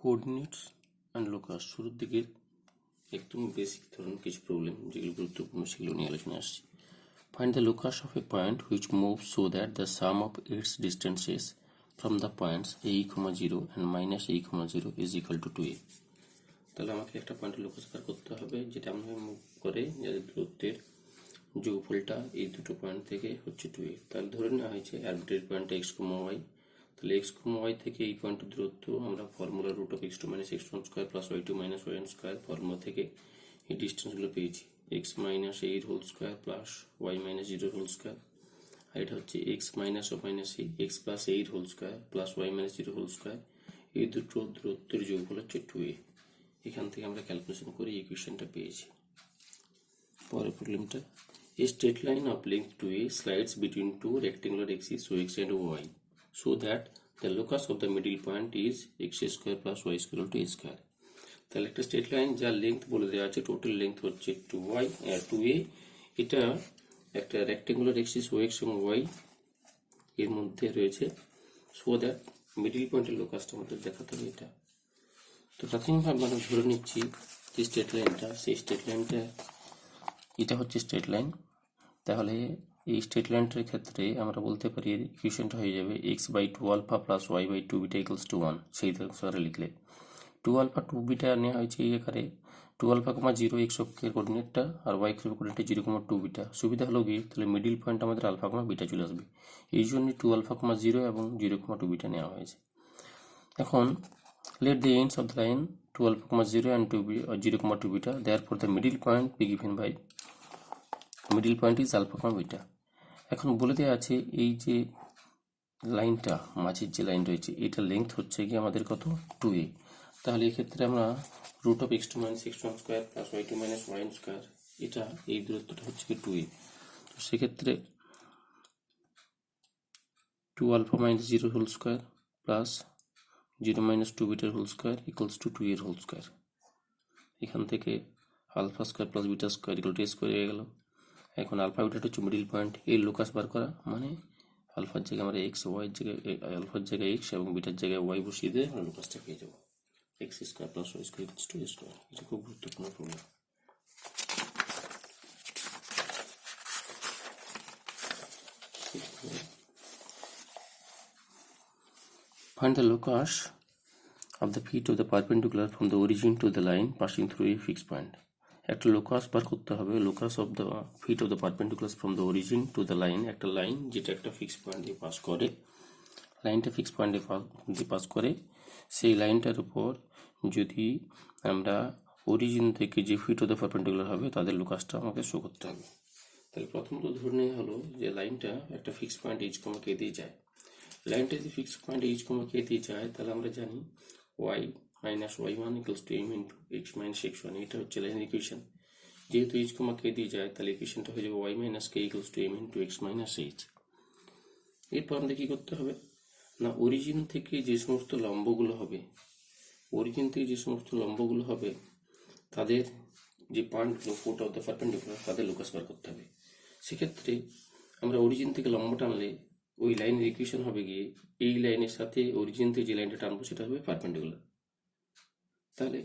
Coordinates and locus শুরুর দিকে একদম বেসিক ধরনের কিছু প্রবলেম যেগুলো গুরুত্বপূর্ণ সেগুলো নিয়ে আলোচনা আসছে। Find the locus of A point which move so that the some of its distances from the points a, 0 and -a, 0 is equal to 2a। তাহলে আমাকে একটা পয়েন্টের লোকাস বার করতে হবে যেটা এমনভাবে মুভ করে যাদের দূরত্বের যোগফলটা এই দুটো পয়েন্ট থেকে হচ্ছে 2a। তাহলে ধরে নেওয়া হয়েছে আরবিট্রারি পয়েন্টটা x, y। তাহলে x, y থেকে এই পয়েন্টের দূরত্ব আমরা formula root of x2 - x1 square plus y2 - y1 square formula থেকে এই ডিস্টেন্সগুলো পেয়েছি। x মাইনাস a এর whole square plus y minus 0 এর হোল স্কয়ার, আর এটা হচ্ছে x মাইনাস ও minus a x plus a এর whole square plus y minus 0 whole square. এই দুটো দূরত্বের যোগফল হচ্ছে 2a। এখান থেকে আমরা ক্যালকুলেশন করে ইকুয়েশনটা পেয়েছি। পরের প্রবলেমটা, a straight line of length 2a slides between two rectangular axes so x and y so that the locus of the middle point is x square plus y square equal to a square। তাহলে একটা straight line যার length বলে দেওয়া আছে, total length হচ্ছে 2a। এটা একটা rectangular axis ও x এবং ওয়াই এর মধ্যে রয়েছে, সো দ্যাট মিডিল পয়েন্টের লোকাসটা আমাদের দেখাতে হবে এটা। তো প্রাথমিকভাবে আমরা ধরে নিচ্ছি যে স্ট্রেট লাইনটা, সেই স্ট্রেট লাইনটা এটা হচ্ছে স্ট্রেট লাইন। তাহলে এই স্ট্রেট লাইনটার ক্ষেত্রে আমরা বলতে পারি ইকুয়েশনটা হয়ে যাবে x/2 alpha plus y/2 beta equals to 1। সেই আকারে লিখলে 2 আলফা 2 বিটা নেওয়া হয়েছে এই আকারে 2 আলফা, 0 x অক্ষের কোঅর্ডিনেটটা আর y অক্ষের কোঅর্ডিনেটটা 0, 2 বিটা। সুবিধা হলো গিয়ে তাহলে মিডিল পয়েন্ট আমাদের আলফা, বিটা চলে আসবে, এই জন্যই 2 আলফা, 0 এবং 0, 2 বিটা নেওয়া হয়েছে। এখন let the ends of the line 2 alpha, 0 and 0, 2 beta, therefore the middle point be given by middle point is alpha, beta। এখন বলে দেওয়া আছে এই যে লাইনটা মাঝের যে লাইন রয়েছে এটা লেন্থ হচ্ছে কি আমাদের কত 2a। তাহলে এক্ষেত্রে আমরা root of x2 - x1 square plus y2 - y1 square, এটা এই দূরত্বটা হচ্ছে কি 2a। তো সেক্ষেত্রে 2 alpha minus 0 whole square plus 0 - 2 বিটার হোল স্কয়ার ইকুয়ালস টু 2 এর হোল স্কয়ার। এখান থেকে alpha square plus beta square equal to square হয়ে গেল। এখন আলফা বিটাটা হচ্ছে মিডিল পয়েন্ট, এর লোকাস বার করা মানে আলফার জায়গায় আমরা এক্স, ওয়াইয়ের জায়গায় আলফার জায়গায় এক্স এবং বিটার জায়গায় ওয়াই বসিয়ে দিয়ে আমরা লোকাসটা পেয়ে যাবো x square plus y square equals to square. এটা খুব গুরুত্বপূর্ণ problem. Find the locus of the feet of the perpendicular from the origin to the line passing through a fixed point। একটা লোকাস বার করতে হবে, locus of the foot of the perpendicular from the origin to the line. একটা line যেটা একটা fix point দিয়ে pass করে, লাইনটা ফিক্স পয়েন্ট দিয়ে পাস করে, সেই লাইনটার উপর যদি আমরা অরিজিন থেকে যে ফিট অফ দ্য পারপেন্ডিকুলার হবে তাদের লোকাসটা আমাকে শো করতে হবে। তাহলে প্রথমত ধরে নেওয়া হলো যে লাইনটা একটা ফিক্স পয়েন্ট এইচ, কে দিয়ে যায়। লাইনটা যদি ফিক্স পয়েন্ট এইচ, কে দিয়ে যায় তাহলে আমরা জানি y minus y1 equals to m into x minus x1, এটা হচ্ছে লাইনের ইকুয়েশন। যেহেতু এইচ, কে দিয়ে যায় তাহলে ইকুয়েশনটা হয়ে যাবে y minus k equals two m into x minus h। এরপর আমাদের কি করতে হবে না, অরিজিন থেকে যে সমস্ত লম্বগুলো হবে তাদের যে পয়েন্টগুলো ফুট অফ দ্য পারপেন্ডিকুলার তাদের লোকাস বার করতে হবে। সেক্ষেত্রে আমরা অরিজিন থেকে লম্ব টানলে ওই লাইনের ইকুয়েশন হবে গিয়ে এই লাইনের সাথে অরিজিন থেকে যে লাইনটা টানবো সেটা হবে পারপেন্ডিকুলার। তাহলে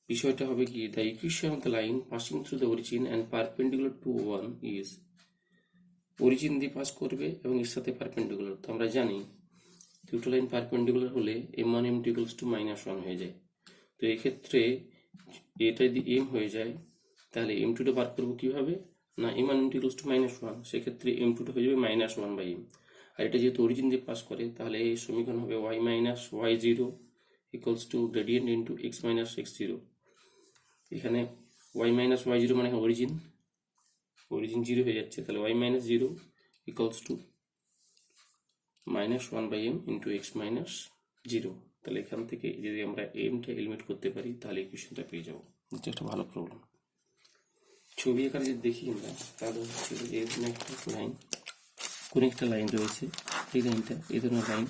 বিষয়টা হবে কি, the equation of the line passing through the origin and perpendicular to 1 is, origin দিয়ে পাস করবে এবং এর সাথে পারপেন্ডিকুলার। তো আমরা জানি দুটো লাইন পারপেন্ডিকুলার হলে m1 m2 ইকুয়ালস টু -1 হয়ে যায়। তো এক্ষেত্রে এটা যদি m হয়ে যায় তাহলে m2টা বার করবো কিভাবে না, m1 m2 ইকুয়ালস টু -1, সেক্ষেত্রে m2টা হয়ে যাবে -1/m। আর এটা যেহেতু অরিজিন দিয়ে পাস করে তাহলে এই সমীকরণ হবে y minus y0 equals two gradient into x minus x0। এখানে y মাইনাস y0 মানে অরিজিন 0 হয়ে যাচ্ছে, তাহলে y minus 0 equals to -1/m into x minus 0। তাহলে এখান থেকে যদি আমরা mটা এলিমিনেট করতে পারি তাহলে ইকুয়েশনটা পেয়ে যাবো। এটা একটা ভালো প্রবলেম। ছবি আকারে যদি দেখি আমরা তাহলে হচ্ছে এখানে একটা লাইন, কোন একটা লাইন রয়েছে, এই লাইনটা এই ধরনের লাইন,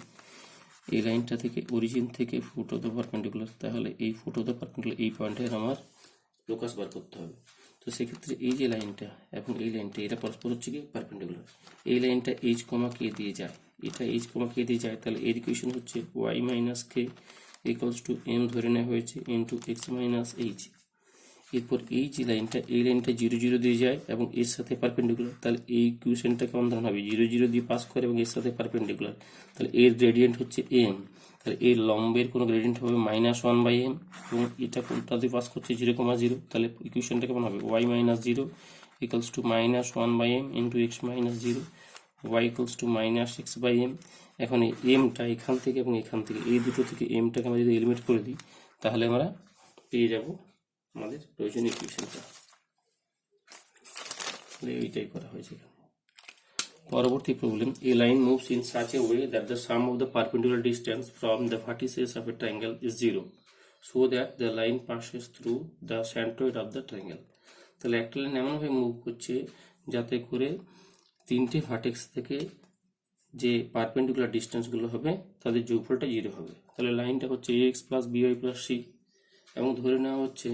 এই লাইনটা থেকে অরিজিন থেকে ফুট অফ দ্য পারপেন্ডিকুলার, তাহলে এই ফুট অফ দ্য পারপেন্ডিকুলার এই পয়েন্টের আমার লোকাস বার করতে হবে। তো সেক্ষেত্রে এই যে লাইনটা এবং এই লাইনটা এটা পরস্পর হচ্ছে কি পারপেন্ডিকুলার। এই লাইনটা এইচ, কে দিয়ে যায়, এটা এইচ, কে দিয়ে যায়, তাহলে এর ইকুয়েশন হচ্ছে y minus k equals to M ধরে নেওয়া হয়েছে ইন্টু এক্স মাইনাস এইচ। এরপর এই যে লাইনটা, এই লাইনটা 0 0 দিয়ে যায় এবং এর সাথে পারপেন্ডিকুলার, তাহলে এই ইকুয়েশনটা কেমন ধরনের হবে, 0 0 দিয়ে পাস করে এবং এর সাথে পারপেন্ডিকুলার, তাহলে এর গ্রেডিয়েন্ট হচ্ছে এম, তাহলে এর লম্বের কোনো গ্রেডিয়েন্ট হবে -1/m এবং এটা কোনটা দিয়ে পাস করছে 0,0, তাহলে ইকুয়েশনটা কেমন হবে y minus 0 equals to -1/m into x minus 0, y equals two -6/m। এখন এই এমটা এখান থেকে এবং এখান থেকে, এই দুটো থেকে এমটাকে আমরা যদি এলিমিনেট করে দিই তাহলে আমরা পেয়ে যাব আমাদের প্রয়োজনীয় ইকুয়েশনটা। এইটাই করা হয়েছে এখানে। পরবর্তী problem, A line moves in such a way that the some of the perpendicular distance from the vertices of a triangle is 0 so that the line passes through the centroid of the triangle. তাহলে একটা line এমনভাবে move করছে যাতে করে তিনটে vertex থেকে যে perpendicular ডিস্টেন্সগুলো হবে তাদের যোগফলটা 0 হবে। তাহলে লাইনটা হচ্ছে ax plus by plus c এবং ধরে নেওয়া হচ্ছে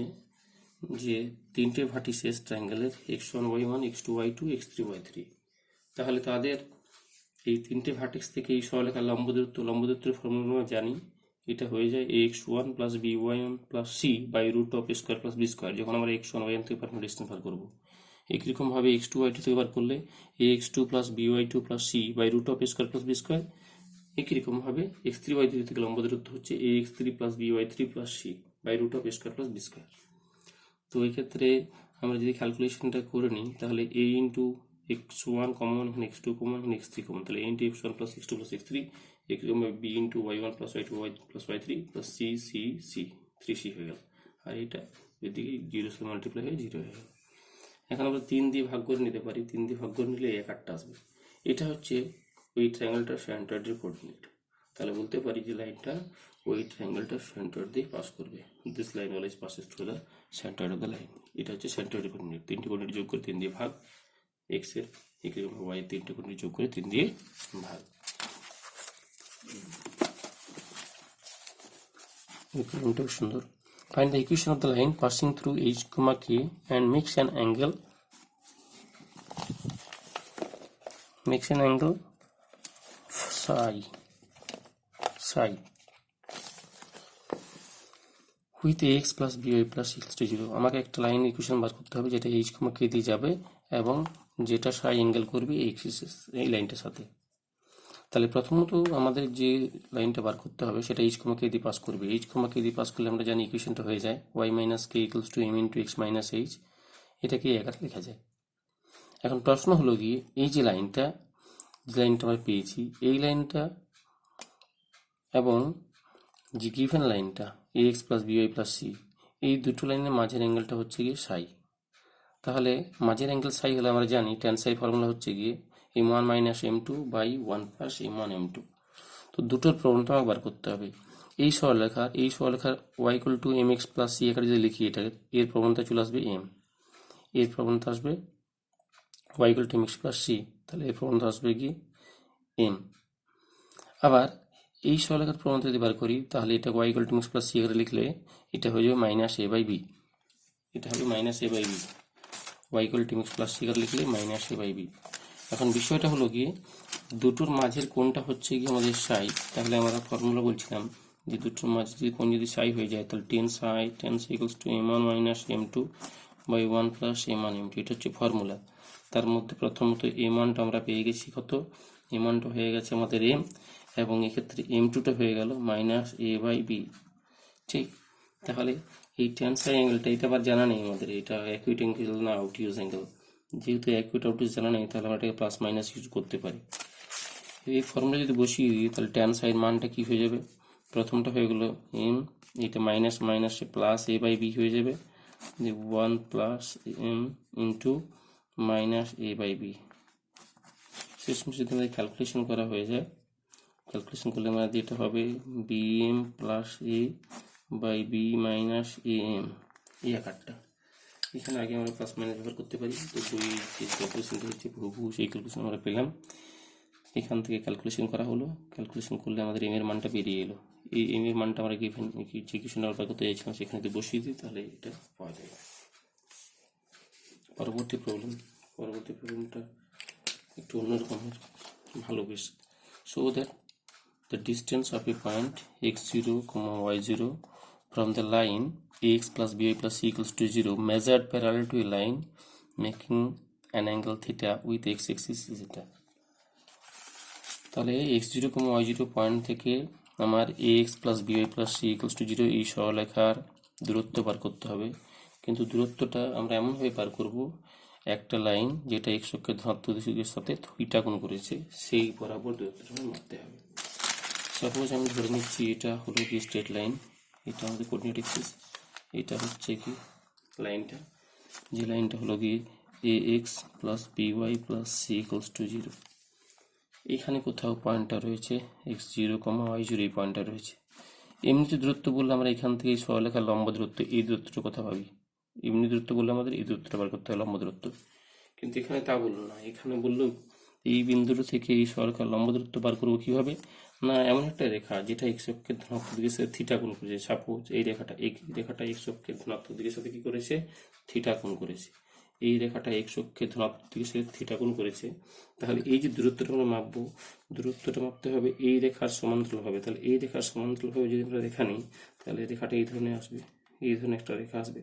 যে তিনটে vertices ট্রায়াঙ্গেলের x1 y1 x2 y2 x3 y3। তাহলে তাদের এই তিনটে ভার্টেক্স থেকে এই সরলরেখার লম্ব দূরত্বের ফর্মুলা আমরা জানি, এটা হয়ে যায় ax1 plus by1 plus c by root of square plus B square, যখন আমরা x1 y1 থেকে পারপেন্ডিকুলার ডিস্টেন্স বার করবো। একইরকমভাবে x2 y2 থেকে বার করলে ax2 plus by2 plus c by root of square plus B square. একইরকমভাবে x3 y3 থেকে লম্ব দূরত্ব হচ্ছে ax3 plus by3 plus c by root of square plus B square. তো এই ক্ষেত্রে আমরা যদি ক্যালকুলেশনটা করে নিই তাহলে a ইন্টু x1 কমন, এখানে x2 কমন, এখানে x3 কমন, তাহলে a into x1 plus x2 plus x3, একইরকমভাবে b into y1 plus y2 plus y3 plus c c c 3c হয়ে গেল, আর এটা এদিকে 0 সাথে মাল্টিপ্লাই হয়ে 0 হয়ে গেল। এখন আমরা 3 দিয়ে ভাগ করে নিতে পারি, 3 দিয়ে ভাগ করে নিলে 1/8 আসবে। এটা হচ্ছে ওই ট্রায়াঙ্গেলটার সেন্টারের কোঅর্ডিনেট। তাহলে বলতে পারি যে লাইনটা ওই ট্রায়াঙ্গেলটার সেন্টার দিয়ে পাস করবে। This line always passes through the centre of the line. এটা হচ্ছে সেন্টারের কোঅর্ডিনেট। 3টি কোঅর্ডিনেট যোগ করে 3 দিয়ে ভাগ, এক্স এর একইরকম ওয়াই 3টে কোঅর্ডিনেট যোগ করে 3 দিয়ে ভাগ। ইকুয়েশনটাও সুন্দর। Find the equation of the line passing through h, k and makes an angle psi with ax plus by plus equals to 0। আমাকে একটা লাইন ইকুয়েশন বার করতে হবে যেটা h, k দিয়ে যাবে এবং যেটা psi অ্যাঙ্গেল করবে এই এক্সিস এই লাইনটার সাথে। তাহলে প্রথমত আমাদের যে লাইনটা বার করতে হবে সেটা h, k দিয়ে পাস করবে। h, k দিয়ে পাস করলে আমরা জানি ইকুয়েশনটা হয়ে যায় y minus k equals two m into x minus h। এটাকে আকারে লেখা যায়। এখন প্রশ্ন হলো গিয়ে এই যে লাইনটা আমরা পেয়েছি, এই লাইনটা এবং যে গিভেন লাইনটা ax plus by plus c, এই দুটো লাইনের মাঝের অ্যাঙ্গেলটা হচ্ছে গিয়ে সাই। তাহলে মাঝের অ্যাঙ্গেল সাই হলে আমরা জানি ট্যান সাই ফর্মুলা হচ্ছে গিয়ে m1 minus m2 by 1 plus m1 m2। তো দুটোর প্রবণতা আমাকে বার করতে হবে। এই সরলরেখার y equal to mx plus c আকারে যদি লিখি এটাকে, এর প্রবণতা চলে আসবে m, এর প্রবণতা আসবে y equal to mx plus c, তাহলে এর প্রবণতা আসবে কি m। আবার এই সরলরেখার প্রবণতা যদি বার করি তাহলে এটা y equal to mx plus c আকারে লিখলে এটা হয়ে যাবে মাইনাস a বাই b, এটা হবে minus a by b, y equal to mx plus c আকারে লিখলে মাইনাস a বাই b। এখন বিষয়টা হলো গিয়ে দুটোর মাঝের কোণটা হচ্ছে গিয়ে আমাদের সাই। তাহলে আমরা ফর্মুলা বলছিলাম যে দুটোর মাঝে যদি কোণ যদি সাই হয়ে যায় তাহলে tan psi equals to m1 minus m2 by 1 plus m1 m2, এটা হচ্ছে ফর্মুলা। তার মধ্যে প্রথমত m1টা আমরা পেয়ে গেছি কত, m1টা হয়ে গেছে আমাদের m এবং এক্ষেত্রে m2টা হয়ে গেল মাইনাস a বাই b। ঠিক, তাহলে এই ট্যান সাই অ্যাঙ্গেলটা এটা আবার জানা নেই আমাদের, এটা অ্যাকুইট অ্যাঙ্গেল না অবটিউজ অ্যাঙ্গেল। যেহেতু অ্যাকুইট অবটিউজ জানা নেই তাহলে আমরা এটাকে প্লাস মাইনাস ইউজ করতে পারি। এই ফর্মুলা যদি বসিয়ে দিই তাহলে ট্যান সাইন মানটা কি হয়ে যাবে, প্রথমটা হয়ে গেল m, এটা মাইনাস মাইনাসে প্লাস a বাই b হয়ে যাবে, 1 plus m into minus a by b। শেষমেশ যদি আমাদের ক্যালকুলেশন করা হয়ে যায়, ক্যালকুলেশন করলে আমাদের এটা হবে bm plus a by b minus am, এই আকারটা। এখানে আগে আমরা প্লাস মাইনাস ব্যবহার করতে পারি, তো বই যে ক্যালকুলেশনটা হচ্ছে বহু সেই ক্যালকুলেশন আমরা পেলাম। এখান থেকে ক্যালকুলেশন করা হলো, ক্যালকুলেশন করলে আমাদের এম এর মানটা বেরিয়ে এলো। এই এম এর মানটা আমরা গিভেন যে কিছু বার করতে চাইছিলাম সেখানে যদি বসিয়ে দিই তাহলে এটা পাওয়া যাবে। পরবর্তী প্রবলেমটা একটু অন্যরকমের, ভালো বেশ। So that the distance of a point x0, y0 from the line ax plus by plus c equals to 0 measured parallel to a line making an angle theta with x axis is এটা। তাহলে x0, y0 point থেকে আমার ax plus by plus c equals to 0 এই সরলরেখার দূরত্ব পার করতে হবে, কিন্তু দূরত্বটা আমরা এমনভাবে পার করব একটা লাইন যেটা x অক্ষের ধনাত্মক দিকের সাথে থিটা কোণ করেছে সেই বরাবর দূরত্বটা মাপতে হবে। সাপোজ আমি ধরে নিচ্ছি এটা হলো কি স্ট্রেট লাইন, এটা আমাদের কোঅর্ডিনেট অ্যাক্সিস, এটা হচ্ছে কি লাইনটা, যে লাইনটা হলো কি ax plus by plus c equals to 0। এখানে কোথাও পয়েন্টটা রয়েছে x0, y0 এই পয়েন্টটা রয়েছে। এমনিতে দূরত্ব বললে আমরা এখান থেকে সরলরেখার লম্ব দূরত্ব এই দূরত্বটা কথা ভাবি, এমনি দূরত্ব বললে আমাদের এই দূরত্বটা বার করতে হয় লম্ব দূরত্ব, কিন্তু এখানে তা বললো না। এখানে বললো এই বিন্দুটা থেকে এই সরলরেখার লম্ব দূরত্ব বার করবো কিভাবে না, এমন একটা রেখা যেটা এক্স অক্ষের ধনাত্মক দিকের সাথে থিটা কোণ করেছে। সাপোজ এই রেখাটা এক্স অক্ষের ধনাত্মক দিকের সাথে কি করেছে, থিটা কোণ করেছে। এই রেখাটা এক্স অক্ষের ধনাত্মক দিকের সাথে থিটা কোণ করেছে। তাহলে এই যে দূরত্বটা আমরা মাপবো, দূরত্বটা মাপতে হবে এই রেখার সমান্তরাল হবে। তাহলে এই রেখার সমান্তরাল ভাবে যদি আমরা রেখা নিই, তাহলে রেখাটা এই ধরনের আসবে, এই ধরনের একটা রেখা আসবে।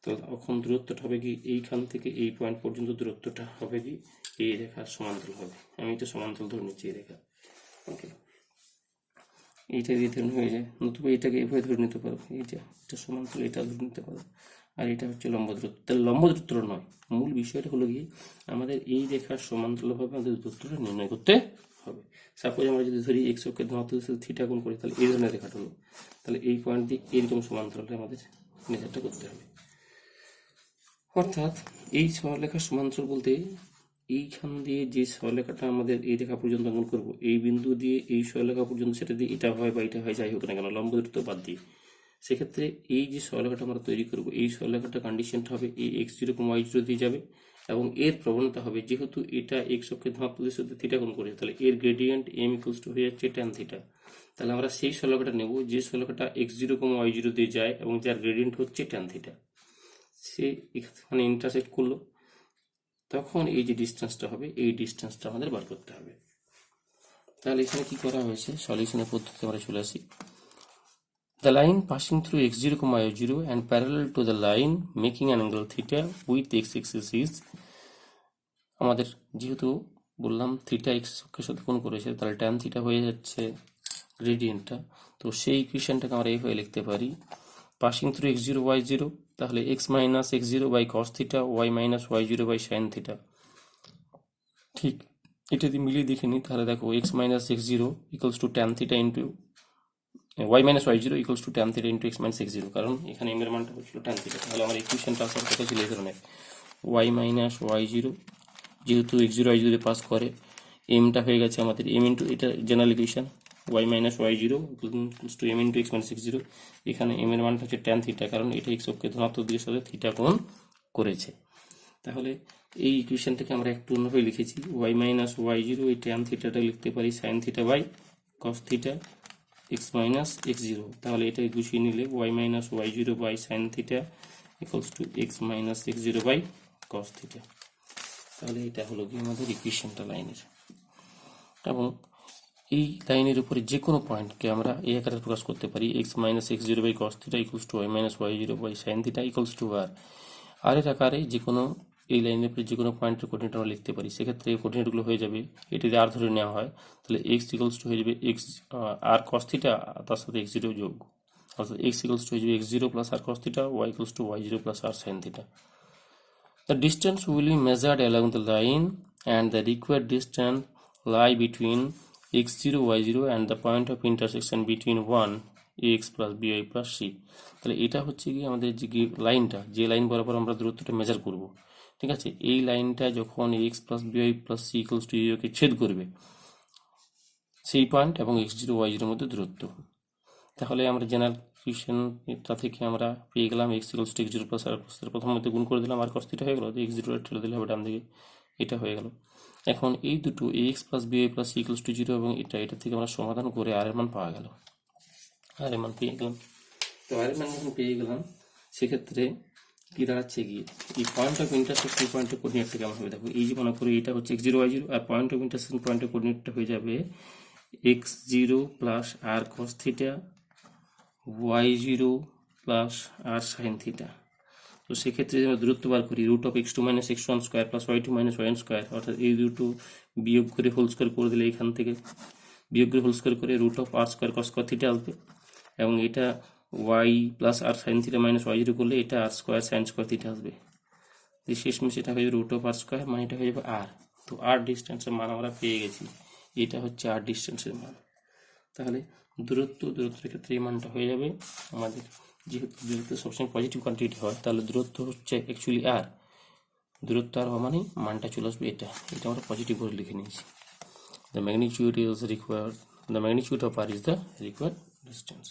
তো তখন দূরত্বটা হবে কি এইখান থেকে এই পয়েন্ট পর্যন্ত দূরত্বটা হবে কি এই রেখার সমান্তরাল হবে। আমি এটা সমান্তরাল ধরে নিচ্ছি এই রেখা, ওকে। এইটা দিয়ে ধরুন হয়ে যায়, নতুবা এটাকে এভাবে ধরে নিতে পারো, এটা সমান্তরাল এটা ধরে নিতে পারো, আর এটা হচ্ছে লম্ব দূরত্ব। তাহলে লম্ব দূরত্ব নয়, মূল বিষয়টা হলো কি আমাদের এই রেখার সমান্তরালভাবে আমাদের দূরত্বটা নির্ণয় করতে হবে। সাপোজ আমরা যদি ধরি এক্স অক্ষের ধনাত্মক দিকের সাথে থিটা কোণ করি, তাহলে এই ধরনের রেখাটা হলো, তাহলে এই পয়েন্ট দিয়ে এইরকম সমান্তরালে আমাদের মেজারটা করতে হবে। অর্থাৎ এই সরলরেখার সমান্তরাল বলতে এইখান দিয়ে যে সরলরেখাটা আমাদের এই রেখা পর্যন্ত অঙ্কন করব, এই বিন্দু দিয়ে এই সরলরেখা পর্যন্ত, সেটা দিয়ে এটা হয় বা এটা হয় যাই হোক না কেন লম্ব দূরত্ব বাদ দিয়ে, সেক্ষেত্রে এই যে সরলরেখাটা আমরা তৈরি করব এই সরলরেখাটা কন্ডিশনটা হবে এই x0, y0 দিয়ে যাবে এবং এর প্রবণতা হবে যেহেতু এটা এক্স অক্ষের ধনাত্মক দিকের সাথে থিটা কোণ করেছে, তাহলে এর গ্রেডিয়েন্ট m ইকুয়ালস টু হয়ে যাচ্ছে tan থিটা। তাহলে আমরা সেই সরলরেখাটা নেব যে সরলরেখাটা x0, y0 দিয়ে যায় এবং যার গ্রেডিয়েন্ট হচ্ছে tan থিটা। সে এখানে ইন্টারসেক্ট করলো, তখন এই যে ডিস্টেন্সটা হবে এই ডিস্টেন্সটা আমাদের বার করতে হবে। তাহলে এখানে কি করা হয়েছে, সলিউশনের পদ্ধতি আমরা চলে আসি। The line passing through x0, y0 and parallel to the line making an angle theta with x-axis is, আমাদের যেহেতু বললাম থিটা এক্স অক্ষের সাথে কোণ করেছে, তাহলে tan থিটা হয়ে যাচ্ছে গ্রেডিয়েন্টটা। তো সেই ইকুয়েশনটাকে আমরা এইভাবে লিখতে পারি, পাসিং থ্রু x0, y0, তাহলে x minus x0 by cos theta, y minus y0 by sine theta. ঠিক এটা যদি মিলিয়ে দেখে নিই, তাহলে দেখো x minus x0 equals to tan theta into y minus y0 equals to tan theta into x minus x0, কারণ এখানে m এর মানটা হচ্ছিল tan থিটা। তাহলে আমার ইকুয়েশনটা আসার কথা ছিল এই ধরনের, y মাইনাস y0 যেহেতু x0 y0 পাস করে, mটা হয়ে গেছে আমাদের m ইন্টু, এটা general equation, y minus y0 equals two m into x minus x0। এখানে m এর মানটা হচ্ছে tan থিটা, কারণ এটা x অক্ষের ধনাত্মক দিকের সাথে থিটা কোণ করেছে। তাহলে এই ইকুয়েশনটাকে আমরা একটু অন্যভাবে লিখেছি, y মাইনাস y0 এই tan থিটাটা লিখতে পারি sin theta by cos theta x minus x0। তাহলে এটা গুছিয়ে নিলে y minus y0 by sin theta equals to x minus x0 by cos theta. তাহলে এটা হলো কি আমাদের ইকুয়েশনটা লাইনের, এবং এই লাইনের উপরে যে কোনো পয়েন্টকে আমরা এই আকারে প্রকাশ করতে পারি x minus x0 by cos theta equals to y minus y0 by sin theta equals to আর এর আকারে যে কোনো এই লাইনের উপরে যে কোনো পয়েন্টের কোঅর্ডিনেট আমরা লিখতে পারি। সেক্ষেত্রে এই কোঅর্ডিনেটগুলো হয়ে যাবে, এটি যদি আর ধরে নেওয়া হয় তাহলে x ইকুয়ালস টু হয়ে যাবে x আর cos থিটা, তার সাথে x0 যোগ, অর্থাৎ x ইকুয়ালস টু হয়ে যাবে x0 plus r cos theta, y equals to y0 plus r sin theta. The distance will be measured along the line and the required distance lie between x0, y0 and the point of intersection between 1 ax plus by plus c। তাহলে এটা হচ্ছে কি আমাদের যে লাইনটা, যে line বরাবর আমরা দূরত্বটা মেজার করব, ঠিক আছে, এই লাইনটা যখন x plus by plus c equals to 0 কে ছেদ করবে, সেই পয়েন্ট এবং x0, y0 মধ্যে দূরত্ব। তাহলে আমরা জেনারেল ইকুয়েশন এটা থেকে আমরা পেয়ে গেলাম x equals to x0 plus r cos theta, প্রথম মধ্যে গুণ করে দিলাম আর cos থিটা হয়ে গেল, x0 ঠেলে দিলে হবে ডান দিকে, এটা হয়ে গেল। এখন এই দুটো ax plus by plus c equals to 0 এবং এটা থেকে আমরা সমাধান করে আর এর মান পাওয়া গেল, আর এর মান পেয়ে গেলাম। তো আর এর মান যখন পেয়ে গেলাম, সেক্ষেত্রে কি দাঁড়াচ্ছে গিয়ে এই পয়েন্ট অফ ইন্টারসেকশন পয়েন্টের কোঅর্ডিনেটটা কেমন হবে দেখো, এই যে মনে করি এটা হচ্ছে x0 y0 R point of intersection পয়েন্টের কোঅর্ডিনেটটা হয়ে যাবে x0 plus r cos theta, y0 plus r sine theta. তো সেক্ষেত্রে যদি আমরা দূরত্ব বার করি root of x2 minus x1 square plus y2 minus y1 square, অর্থাৎ এই দুটো বিয়োগ করে হোল স্কোয়ার করে দিলে এখান থেকে বিয়োগ করে হোল স্কোয়ার করে root of r square cos square theta আসবে, এবং এটা y plus r sine theta minus y0 করলে এটা r square sine square theta আসবে। শেষমেশ এটা হয়ে যাবে রুট অফ আর স্কোয়ার, মানে এটা হয়ে যাবে আর। তো আর ডিস্টেন্সের মান আমরা পেয়ে গেছি, এটা হচ্ছে আর ডিস্টেন্সের মান। তাহলে দূরত্বের ক্ষেত্রে এই মানটা হয়ে যাবে আমাদের, যেহেতু দূরত্ব সবসময় পজিটিভ কোয়ান্টিটি হয়, তাহলে দূরত্ব হচ্ছে অ্যাকচুয়ালি আর, দূরত্ব আর হওয়া মানেই মানটা চলে আসবে এটা আমরা পজিটিভ করে লিখে নিয়েছি। The magnitude of r is the required distance.